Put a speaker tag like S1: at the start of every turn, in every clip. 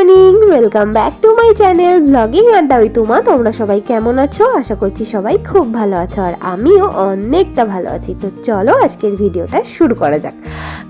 S1: Morning, welcome back to my channel blogging আড্ডা with Uma. তোমরা সবাই কেমন আছো? আশা করছি সবাই খুব ভালো আছো, আর আমিও অনেকটা ভালো আছি। তো চলো আজকের ভিডিওটা শুরু করা যাক।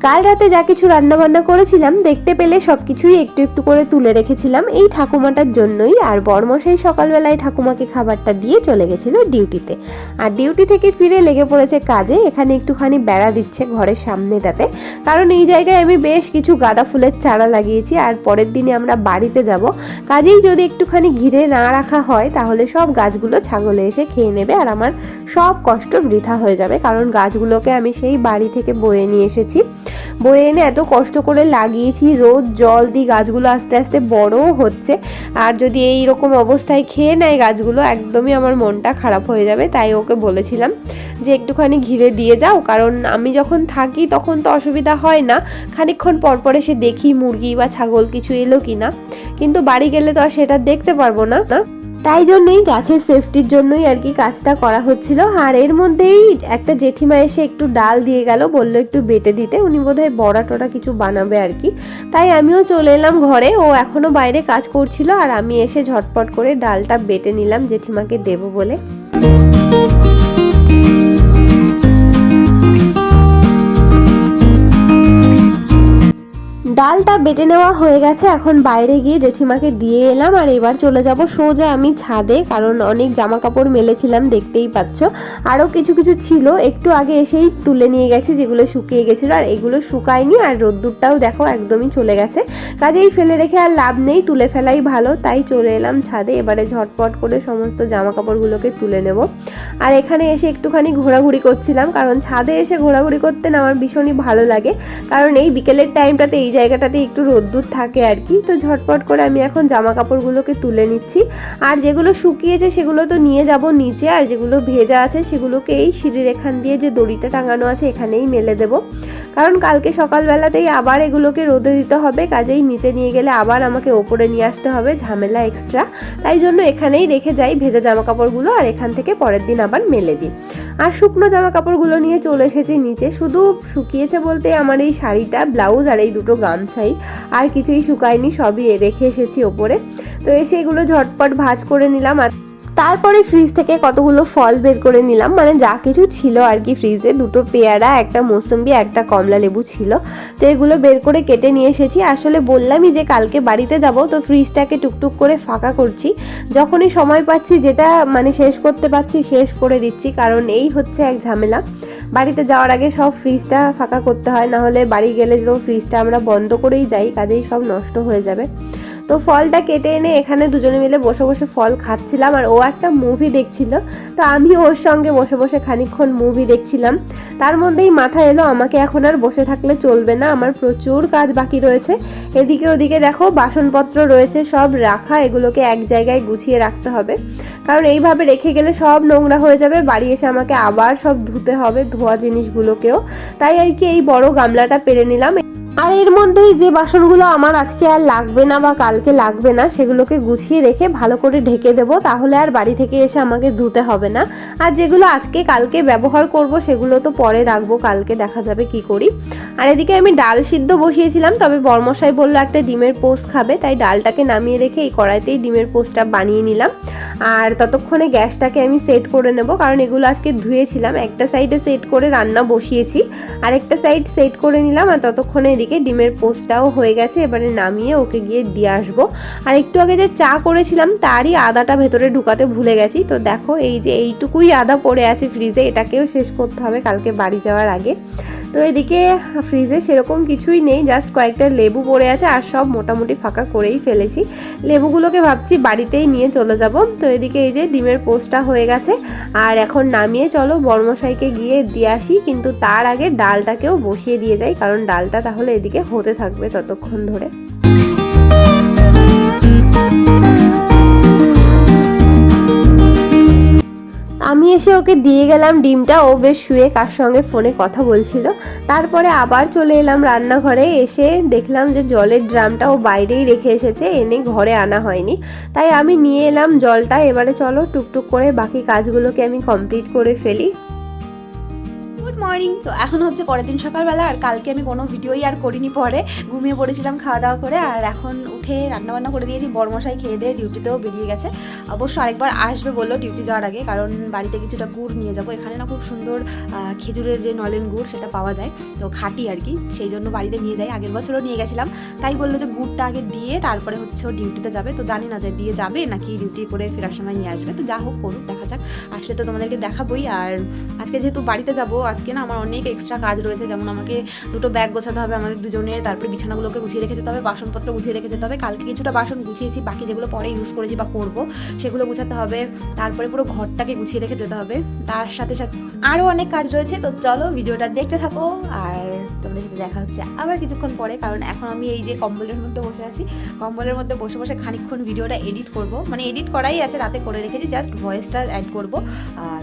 S1: কাল রাতে যা কিছু রান্না বান্না করেছিলাম দেখতে পেলে সব কিছুই একটু একটু করে তুলে রেখেছিলাম এই ঠাকুমাটার জন্যই। আর বরমশাই সকালবেলায় ঠাকুমাকে খাবারটা দিয়ে চলে গেছিলো ডিউটিতে, আর ডিউটি থেকে ফিরে লেগে পড়েছে কাজে। এখানে একটুখানি বেড়া দিচ্ছে ঘরের সামনেটাতে, কারণ এই জায়গায় আমি বেশ কিছু গাঁদা ফুলের চারা লাগিয়েছি, আর পরের দিনে আমরা বাড়িতে যাব। কাজেই যদি একটুখানি ঘিরে না রাখা হয় তাহলে সব গাছগুলো ছাগলে এসে খেয়ে নেবে, আর আমার সব কষ্ট বৃথা হয়ে যাবে। কারণ গাছগুলোকে আমি সেই বাড়ি থেকে বয়ে নিয়ে এসেছি, বয়ে এনে এত কষ্ট করে লাগিয়েছি, রোজ জল দিই, গাছগুলো আস্তে আস্তে বড়ও হচ্ছে। আর যদি এই রকম অবস্থায় খেয়ে নেয় গাছগুলো, একদমই আমার মনটা খারাপ হয়ে যাবে। তাই ওকে বলেছিলাম যে একটুখানি ঘিরে দিয়ে যাও, কারণ আমি যখন থাকি তখন তো অসুবিধা হয় না, খানিকক্ষণ পরপর এসে দেখি মুরগি বা ছাগল কিছু এলো কিনা, কিন্তু বাড়ি গেলে তো আর সেটা দেখতে পারবো না। তাই জন্যই গাছের সেফটির জন্যই আর কি কাজটা করা হচ্ছিল। আর এর মধ্যেই একটা জেঠিমা এসে একটু ডাল দিয়ে গেল, বললো একটু বেটে দিতে, উনি বোধহয় বড়া টড়া কিছু বানাবে আর কি। তাই আমিও চলে এলাম ঘরে, ও এখনো বাইরে কাজ করছিল, আর আমি এসে ঝটপট করে ডালটা বেটে নিলাম জেঠিমাকে দেবো বলে। ডালটা বেটে নেওয়া হয়ে গেছে, এখন বাইরে গিয়ে জেঠিমাকে দিয়ে এলাম। আর এবার চলে যাব সোজা আমি ছাদে, কারণ অনেক জামা কাপড় মেলেছিলাম দেখতেই পাচ্ছ। আরও কিছু কিছু ছিল, একটু আগে এসেই তুলে নিয়ে গেছি, যেগুলো শুকিয়ে গেছিলো, আর এগুলো শুকায়নি। আর রোদ্দুরটাও দেখো একদমই চলে গেছে, কাজেই ফেলে রেখে আর লাভ নেই, তুলে ফেলাই ভালো। তাই চলে এলাম ছাদে, এবারে ঝটপট করে সমস্ত জামা কাপড়গুলোকে তুলে নেব। আর এখানে এসে একটুখানি ঘোরাঘুরি করছিলাম, কারণ ছাদে এসে ঘোরাঘুরি করতে না আমার ভীষণই ভালো লাগে, কারণ এই বিকেলের টাইমটাতে এই জায়গাটাতে একটু রোদ্দুর থাকে আর কি। তো ঝটপট করে আমি এখন জামা কাপড়গুলোকে তুলে নিচ্ছি, আর যেগুলো শুকিয়েছে সেগুলো তো নিয়ে যাব নিচে, আর যেগুলো ভেজা আছে সেগুলোকে এই সিঁড়ির এখান দিয়ে যে দড়িটা টাঙানো আছে এখানেই মেলে দেব, কারণ কালকে সকালবেলাতেই আবার এগুলোকে রোদে দিতে হবে। কাজেই নিচে নিয়ে গেলে আবার আমাকে ওপরে নিয়ে আসতে হবে, ঝামেলা এক্সট্রা। তাই জন্য এখানেই রেখে যাই ভেজা জামা কাপড়গুলো, আর এখান থেকে পরের দিন আবার মেলে দিই। আর শুকনো জামা কাপড়গুলো নিয়ে চলে এসেছি নিচে, শুধু শুকিয়েছে বলতে আমার এই শাড়িটা, ব্লাউজ আর এই দুটো গামছাই, আর কিছুই শুকায়নি, সবই রেখে এসেছি ওপরে। তো এসে এগুলো ঝটপট ভাঁজ করে নিলাম, আর তারপরে ফ্রিজ থেকে কতগুলো ফল বের করে নিলাম, মানে যা কিছু ছিল আর কি ফ্রিজে। দুটো পেয়ারা, একটা মৌসুম্বি, একটা কমলা লেবু ছিল, তো এগুলো বের করে কেটে নিয়ে এসেছি। আসলে বললামই যে কালকে বাড়িতে যাব, তো ফ্রিজটাকে টুকটুক করে ফাঁকা করছি, যখনই সময় পাচ্ছি যেটা মানে শেষ করতে পারছি শেষ করে দিচ্ছি, কারণ এই হচ্ছে এক ঝামেলা। বাড়িতে যাওয়ার আগে সব ফ্রিজটা ফাঁকা করতে হয়, না হলে বাড়ি গেলে তো ফ্রিজটা আমরা বন্ধ করেই যাই, কাজেই সব নষ্ট হয়ে যাবে। তো ফলটা কেটে এনে এখানে দুজনে মিলে বসে বসে ফল খাচ্ছিলাম, আর ও একটা মুভি দেখছিল, তো আমি ওর সঙ্গে বসে বসে খানিকক্ষণ মুভি দেখছিলাম। তার মধ্যেই মাথায় এলো আমাকে এখন আর বসে থাকলে চলবে না, আমার প্রচুর কাজ বাকি রয়েছে। এদিকে ওদিকে দেখো বাসনপত্র রয়েছে সব রাখা, এগুলোকে এক জায়গায় গুছিয়ে রাখতে হবে, কারণ এইভাবে রেখে গেলে সব নোংরা হয়ে যাবে, বাড়ি এসে আমাকে আবার সব ধুতে হবে, ধোয়া জিনিসগুলোকেও। তাই আর কি এই বড় গামলাটা পেরে নিলাম। আর এর মধ্যেই যে বাসনগুলো আমার আজকে আর লাগবে না বা কালকে লাগবে না সেগুলোকে গুছিয়ে রেখে ভালো করে ঢেকে দেব, তাহলে আর বাড়ি থেকে এসে আমাকে ধুতে হবে না। আর যেগুলো আজকে কালকে ব্যবহার করব সেগুলো তো পরে রাখবো, কালকে দেখা যাবে কি করি। আর এদিকে আমি ডাল সিদ্ধ বসিয়েছিলাম, তবে বরমশাই বললো একটা ডিমের পোস্ট খাবে, তাই ডালটাকে নামিয়ে রেখে এই কড়াইতেই ডিমের পোস্টটা বানিয়ে নিলাম। আর ততক্ষণে গ্যাসটাকে আমি সেট করে নেব, কারণ এগুলো আজকে ধুয়েছিলাম। একটা সাইডে সেট করে রান্না বসিয়েছি, আর একটা সাইড সেট করে নিলাম, আর ততক্ষণে এদিকে ডিমের পোস্টটাও হয়ে গেছে। এবারে নামিয়ে ওকে গিয়ে দিয়ে আসবো। আর একটু আগে যে চা করেছিলাম তারই আদাটা ভেতরে ঢুকাতে ভুলে গেছি, তো দেখো এই যে এইটুকুই আদা পড়ে আছে ফ্রিজে, এটাকেও শেষ করতে হবে কালকে বাড়ি যাওয়ার আগে। তো এদিকে ফ্রিজে সেরকম কিছুই নেই, জাস্ট কয়েকটা লেবু পড়ে আছে, আর সব মোটামুটি ফাঁকা করেই ফেলেছি। লেবুগুলোকে ভাবছি বাড়িতেই নিয়ে চলে যাব। তো এদিকে এই যে ডিমের পোস্টটা হয়ে গেছে, আর এখন নামিয়ে চলো বর্মশাইকে গিয়ে দিয়ে আসি, কিন্তু তার আগে ডালটাকেও বসিয়ে দিয়ে যাই, কারণ ডালটা তাহলে এদিকে হতে থাকবে ততক্ষণ ধরে। আমি এসে ওকে দিয়ে গেলাম ডিমটা, ও বেশ শুয়ে কার সঙ্গে ফোনে কথা বলছিল। তারপরে আবার চলে এলাম রান্নাঘরে, এসে দেখলাম যে জলের ড্রামটা ও বাইরেই রেখে এসেছে, এনে ঘরে আনা হয়নি, তাই আমি নিয়ে এলাম জলটা। এবারে চলো টুকটুক করে বাকি কাজগুলোকে আমি কমপ্লিট করে ফেলি।
S2: মর্নিং। তো এখন হচ্ছে পরের দিন সকালবেলা, আর কালকে আমি কোনো ভিডিওই আর করিনি, পরে ঘুমিয়ে পড়েছিলাম খাওয়া দাওয়া করে। আর এখন উঠে রান্নাবান্না করে দিয়েছি, বড়মশাই খেয়ে দিয়ে ডিউটিতেও বেরিয়ে গেছে। অবশ্য আরেকবার আসবে বললো ডিউটি যাওয়ার আগে, কারণ বাড়িতে কিছুটা গুড় নিয়ে যাবো। এখানে না খুব সুন্দর খেজুরের যে নলেন গুড় সেটা পাওয়া যায়, তো খাঁটি আর কি, সেই জন্য বাড়িতে নিয়ে যাই। আগের বছরও নিয়ে গেছিলাম, তাই বললো যে গুড়টা আগে দিয়ে তারপরে হচ্ছে ও ডিউটিতে যাবে। তো জানি না যে দিয়ে যাবে নাকি ডিউটি করে ফেরার সময় নিয়ে আসবে, তো যা হোক করুক, দেখা যাক। আসলে তো তোমাদেরকে দেখাবোই। আর আজকে যেহেতু বাড়িতে যাবো, আজকে না আমার অনেক এক্সট্রা কাজ রয়েছে, যেমন আমাকে 2টো ব্যাগ গোছাতে হবে আমাদের দুজনের, তারপরে বিছানাগুলোকে গুছিয়ে রেখে যেতে হবে, বাসনপত্র গুছিয়ে রেখে যেতে হবে। কালকে কিছুটা বাসন গুছিয়েছি, বাকি যেগুলো পরে ইউজ করেছি বা করবো সেগুলো গুছাতে হবে। তারপরে পুরো ঘরটাকে গুছিয়ে রেখে যেতে হবে, তার সাথে সাথে আরও অনেক কাজ রয়েছে। তো চলো ভিডিওটা দেখতে থাকো, আর তোমাদের সাথে দেখা হচ্ছে আবার কিছুক্ষণ পরে। কারণ এখন আমি এই যে কম্বলের মধ্যে বসে আছি, কম্বলের মধ্যে বসে বসে খানিকক্ষণ ভিডিওটা এডিট করব, মানে এডিট করাই আছে, রাতে করে রেখেছি, জাস্ট ভয়েসটা অ্যাড করবো।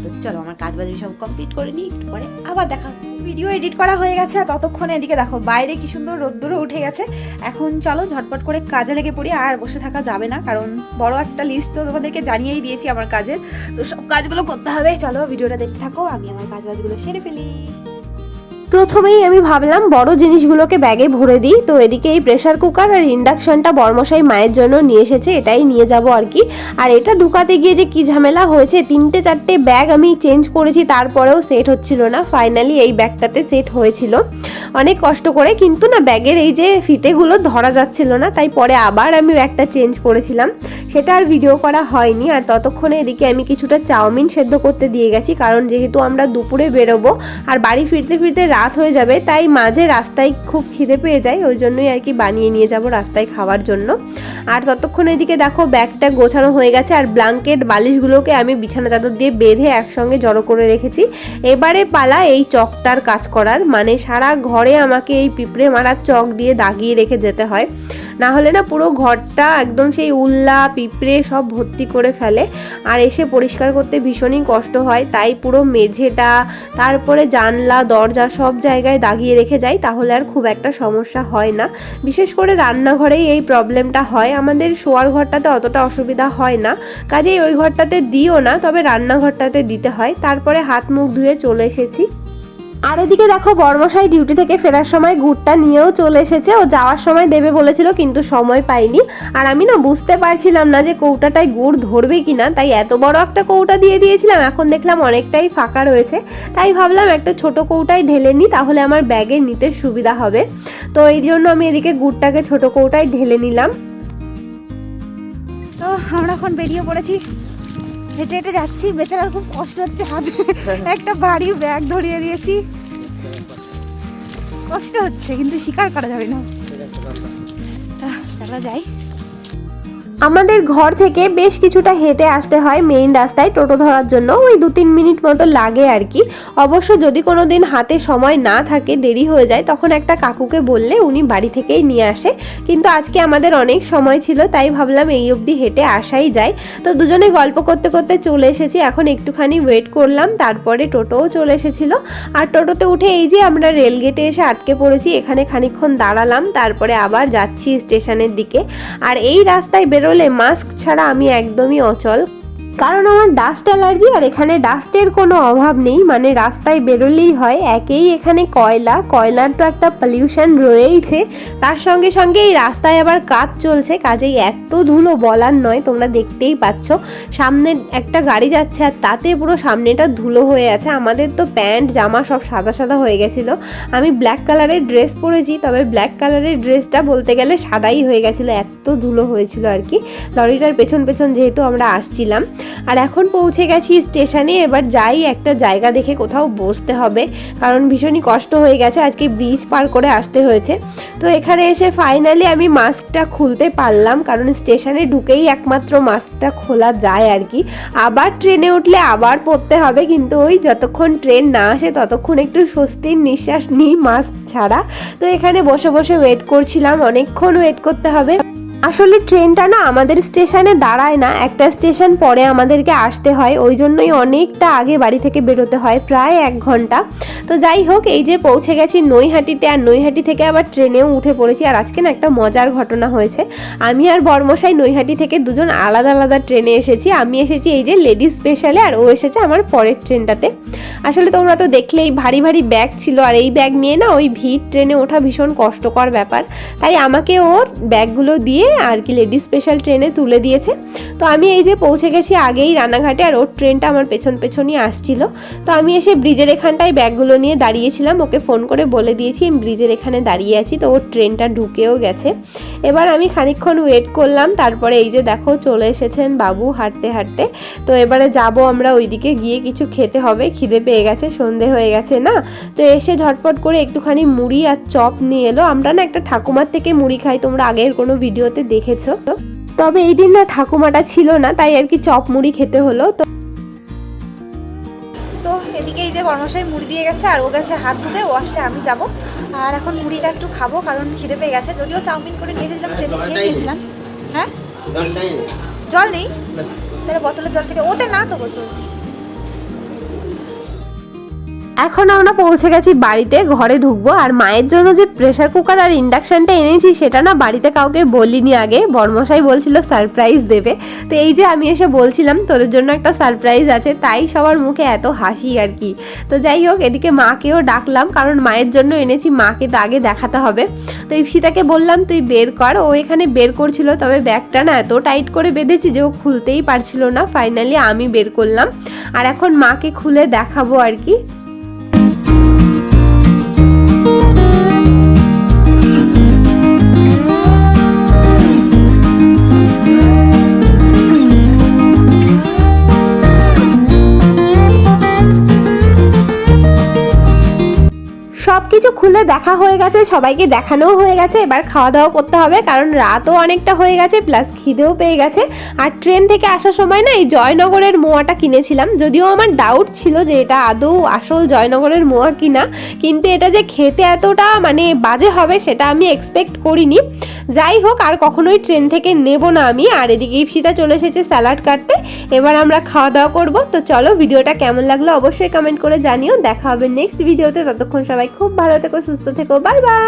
S2: তো চলো আমার কাজ বাজ সব কমপ্লিট করে নিই, একটু পরে আবার দেখা হচ্ছে। ভিডিও এডিট করা হয়ে গেছে, আর ততক্ষণে এদিকে দেখো বাইরে কি সুন্দর রোদ্দুরও উঠে গেছে। এখন চলো ঝটপট করে কাজে লেগে পড়ি, আর বসে থাকা যাবে না, কারণ বড় একটা লিস্ট তো তোমাদেরকে জানিয়েই দিয়েছি আমার কাজের, তো সব কাজগুলো করতে হবে। চলো ভিডিওটা দেখতে থাকো, আমি আমার কাজ বাজগুলো সেরে ফেলি।
S1: প্রথমেই আমি ভাবলাম বড় জিনিসগুলোকে ব্যাগে ভরে দিই। তো এদিকে এই প্রেসার কুকার আর ইন্ডাকশনটা বড়মশাই মায়ের জন্য নিয়ে এসেছে, এটাই নিয়ে যাব আর কি। আর এটা ঢুকাতে গিয়ে যে কি ঝামেলা হয়েছে, 3-4টে ব্যাগ আমি চেঞ্জ করেছি, তারপরেও সেট হচ্ছিল না। ফাইনালি এই ব্যাগটাতে সেট হয়েছিল অনেক কষ্ট করে, কিন্তু না ব্যাগের এই যে ফিতেগুলো ধরা যাচ্ছিল না, তাই পরে আবার আমি ব্যাগটা চেঞ্জ করেছিলাম, সেটা আর ভিডিও করা হয়নি। আর ততক্ষণে এদিকে আমি কিছুটা চাউমিন সেদ্ধ করতে দিয়ে গেছি, কারণ যেহেতু আমরা দুপুরে বেরোবো আর বাড়ি ফিরতে ফিরতে রাত হয়ে যাবে, তাই মাঝে রাস্তায় খুব খিদে পেয়ে যায়, ওই জন্যই আর কি বানিয়ে নিয়ে যাব রাস্তায় খাওয়ার জন্য। আর ততক্ষণে এদিকে দেখো ব্যাগটা গোছানো হয়ে গেছে, আর ব্ল্যাঙ্কেট বালিশগুলোকে আমি বিছানা চাদর দিয়ে বেঁধে একসঙ্গে জড়ো করে রেখেছি। এবারে পালা এই চকটার কাজ করার, মানে সারা ঘরে আমাকে এই পিঁপড়ে মারার চক দিয়ে দাগিয়ে রেখে যেতে হয়, না হলে না পুরো ঘরটা একদম সেই উল্লা পিঁপড়ে সব ভর্তি করে ফেলে, আর এসে পরিষ্কার করতে ভীষণই কষ্ট হয়। তাই পুরো মেঝেটা, তারপরে জানলা দরজা সব জায়গায় দাগিয়ে রেখে যাই, তাহলে আর খুব একটা সমস্যা হয় না। বিশেষ করে রান্নাঘরেই এই প্রবলেমটা হয়, আমাদের শোয়ার ঘরটাতে অতটা অসুবিধা হয় না, কাজেই ওই ঘরটাতে দিও না, তবে রান্নাঘরটাতে দিতে হয়। তারপরে হাত মুখ ধুয়ে চলে এসেছি। আর এদিকে দেখো বড়মশাই ডিউটি থেকে ফেরার সময় গুড়টা নিয়েও চলে এসেছে, ও যাওয়ার সময় দেবে বলেছিল কিন্তু সময় পাইনি। আর আমি না বুঝতে পারছিলাম না যে কৌটাটায় গুড় ধরবে কিনা, তাই এত বড় একটা কৌটা দিয়ে দিয়েছিলাম। এখন দেখলাম অনেকটাই ফাঁকা রয়েছে, তাই ভাবলাম একটা ছোট কৌটায় ঢেলে নিই, তাহলে আমার ব্যাগে নিতে সুবিধা হবে। তো এই জন্য আমি এদিকে গুড়টাকে ছোট কৌটায় ঢেলে নিলাম।
S2: তো আমরা এখন বেরিয়ে পড়েছি, হেঁটে হেঁটে যাচ্ছি, বেচারার খুব কষ্ট হচ্ছে, হাতে একটা ভারী ব্যাগ ধরিয়ে দিয়েছি, কষ্ট হচ্ছে কিন্তু স্বীকার করা যাবে না। চলো যাই।
S1: আমাদের ঘর থেকে বেশ কিছুটা হেঁটে আসতে হয় মেইন রাস্তায় টোটো ধরার জন্য, ওই 2-3 মিনিট মতো লাগে আর কি। অবশ্য যদি কোনো দিন হাতে সময় না থাকে, দেরি হয়ে যায়, তখন একটা কাকুকে বললে উনি বাড়ি থেকেই নিয়ে আসে, কিন্তু আজকে আমাদের অনেক সময় ছিল, তাই ভাবলাম এই অবধি হেঁটে আসাই যায়। তো দুজনে গল্প করতে করতে চলে এসেছি, এখন একটুখানি ওয়েট করলাম, তারপরে টোটোও চলে এসেছিলো। আর টোটোতে উঠে এই যে আমরা রেলগেটে এসে আটকে পড়েছি, এখানে খানিকক্ষণ দাঁড়ালাম, তারপরে আবার যাচ্ছি স্টেশনের দিকে। আর এই রাস্তায় বেরোলে মাস্ক ছাড়া আমি একদমই অচল, কারণ আমার ডাস্ট অ্যালার্জি, আর এখানে ডাস্টের কোনো অভাব নেই, মানে রাস্তায় বেরোলেই হয়। একেই এখানে কয়লার তো একটা পলিউশন রয়েইছে, তার সঙ্গে সঙ্গে এই রাস্তায় আবার কাজ চলছে, কাজেই এত ধুলো বলার নয়, তোমরা দেখতেই পাচ্ছ। সামনে একটা গাড়ি যাচ্ছে, আর তাতে পুরো সামনেটা ধুলো হয়ে আছে। আমাদের তো প্যান্ট জামা সব সাদা সাদা হয়ে গেছিলো, আমি ব্ল্যাক কালারের ড্রেস পরেছি, তবে ব্ল্যাক কালারের ড্রেসটা বলতে গেলে সাদাই হয়ে গেছিলো, এত ধুলো হয়েছিল আর কি। লরিটার পেছন পেছন যেহেতু আমরা আসছিলাম। আর এখন পৌঁছে গেছি স্টেশনে, এবার যাই একটা জায়গা দেখে কোথাও বসতে হবে, কারণ ভীষণই কষ্ট হয়ে গেছে, আজকে ব্রিজ পার করে আসতে হয়েছে। তো এখানে এসে ফাইনালি আমি মাস্কটা খুলতে পারলাম, কারণ স্টেশনে ঢুকেই একমাত্র মাস্কটা খোলা যায় আর কি। আবার ট্রেনে উঠলে আবার পরতে হবে, কিন্তু ওই যতক্ষণ ট্রেন না আসে ততক্ষণ একটু স্বস্তির নিঃশ্বাস নিই মাস্ক ছাড়া। তো এখানে বসে বসে ওয়েট করছিলাম, অনেকক্ষণ ওয়েট করতে হবে। আসলে ট্রেনটা না আমাদের স্টেশনে দাঁড়ায় না, একটা স্টেশন পরে আমাদেরকে আসতে হয়, ওই জন্যই অনেকটা আগে বাড়ি থেকে বেরোতে হয়, প্রায় 1 ঘন্টা। তো যাই হোক, এই যে পৌঁছে গেছি নৈহাটিতে, আর নৈহাটি থেকে আবার ট্রেনেও উঠে পড়েছি। আর আজকে না একটা মজার ঘটনা হয়েছে, আমি আর বরমশাই নৈহাটি থেকে দুজন আলাদা আলাদা ট্রেনে এসেছি। আমি এসেছি এই যে লেডিস স্পেশালে, আর ও এসেছে আমার পরের ট্রেনটাতে। আসলে তোমরা তো দেখলেই ভারী ভারী ব্যাগ ছিল, আর এই ব্যাগ নিয়ে না ওই ভিড় ট্রেনে ওঠা ভীষণ কষ্টকর ব্যাপার, তাই আমাকে ওর ব্যাগগুলো দিয়ে আর কি লেডিস স্পেশাল ট্রেনে তুলে দিয়েছে। তো আমি এই যে পৌঁছে গেছি আগেই রানাঘাটে, আর ওর ট্রেনটা আমার পেছন পেছনই আসছিল। তো আমি এসে ব্রিজের এখানটায় ব্যাগগুলো নিয়ে দাঁড়িয়েছিলাম, ওকে ফোন করে বলে দিয়েছি আমি ব্রিজের এখানে দাঁড়িয়ে আছি। তো ওর ট্রেনটা ঢুকেও গেছে। এবার আমি খানিকক্ষণ ওয়েট করলাম, তারপরে এই যে দেখো চলে এসেছেন বাবু হাঁটতে হাঁটতে। তো এবারে যাব আমরা ওইদিকে, গিয়ে কিছু খেতে হবে, খিদে পেয়ে গেছে, সন্ধে হয়ে গেছে না। তো এসে ঝটপট করে একটুখানি মুড়ি আর চপ নিয়ে এলো। আমরা না একটা ঠাকুমার থেকে মুড়ি খাই, তোমরা আগের কোনো ভিডিওতে দেখেছো। তবে এই দিন না ঠাকুমাটা ছিল না, তাই আর কি চপ মুড়ি খেতে হলো।
S2: তো এদিকে এই যে বর্মশাই মুড়ি দিয়ে গেছে, আর ও গেছে হাত ধুতে, ও আসলে আমি যাব। আর এখন মুড়িটা একটু খাবো, কারণ খিদে পেয়ে গেছে। যদিও চাউমিন করে নিয়ে গেছিলাম, ট্রেনে খেয়ে গেছিলাম। হ্যাঁ, জল নেই, তাহলে বোতলের জল থেকে ওতে না তো বোতল।
S1: এখন আমরা পৌঁছে গেছি বাড়িতে, ঘরে ঢুকবো। আর মায়ের জন্য যে প্রেসার কুকার আর ইন্ডাকশনটা এনেছি সেটা না বাড়িতে কাউকে বলিনি আগে, বরমশাই বলছিল সারপ্রাইজ দেবে। তো এই যে আমি এসে বলছিলাম তোদের জন্য একটা সারপ্রাইজ আছে, তাই সবার মুখে এত হাসি আর কি। তো যাই হোক, এদিকে মাকেও ডাকলাম, কারণ মায়ের জন্য এনেছি, মাকে তো আগে দেখাতে হবে। তো ইপসিতাকে বললাম তুই বের কর, ও এখানে বের করছিল, তবে ব্যাগটা না এত টাইট করে বেঁধেছি যে ও খুলতেই পারছিল না। ফাইনালি আমি বের করলাম, আর এখন মাকে খুলে দেখাবো আর কি। সবকিছু খুলে দেখা হয়ে গেছে, সবাইকে দেখানোও হয়ে গেছে। এবার খাওয়া দাওয়া করতে হবে, কারণ রাতও অনেকটা হয়ে গেছে, প্লাস খিদেও পেয়ে গেছে। আর ট্রেন থেকে আসার সময় না এই জয়নগরের মোয়াটা কিনেছিলাম, যদিও আমার ডাউট ছিল যে এটা আদৌ আসল জয়নগরের মোয়া কিনা, কিন্তু এটা যে খেতে এতটা মানে বাজে হবে সেটা আমি এক্সপেক্ট করিনি। যাই হোক, আর কখনোই ট্রেন থেকে নেব না আমি। আর এদিকে ইপসিতা চলে এসেছে স্যালাড কাটতে, এবার আমরা খাওয়া দাওয়া করবো। তো চলো, ভিডিওটা কেমন লাগলো অবশ্যই কমেন্ট করে জানিও। দেখা হবে নেক্সট ভিডিওতে, ততক্ষণ সবাই খুব ভালো থেকো, সুস্থ থেকো, বাই বাই।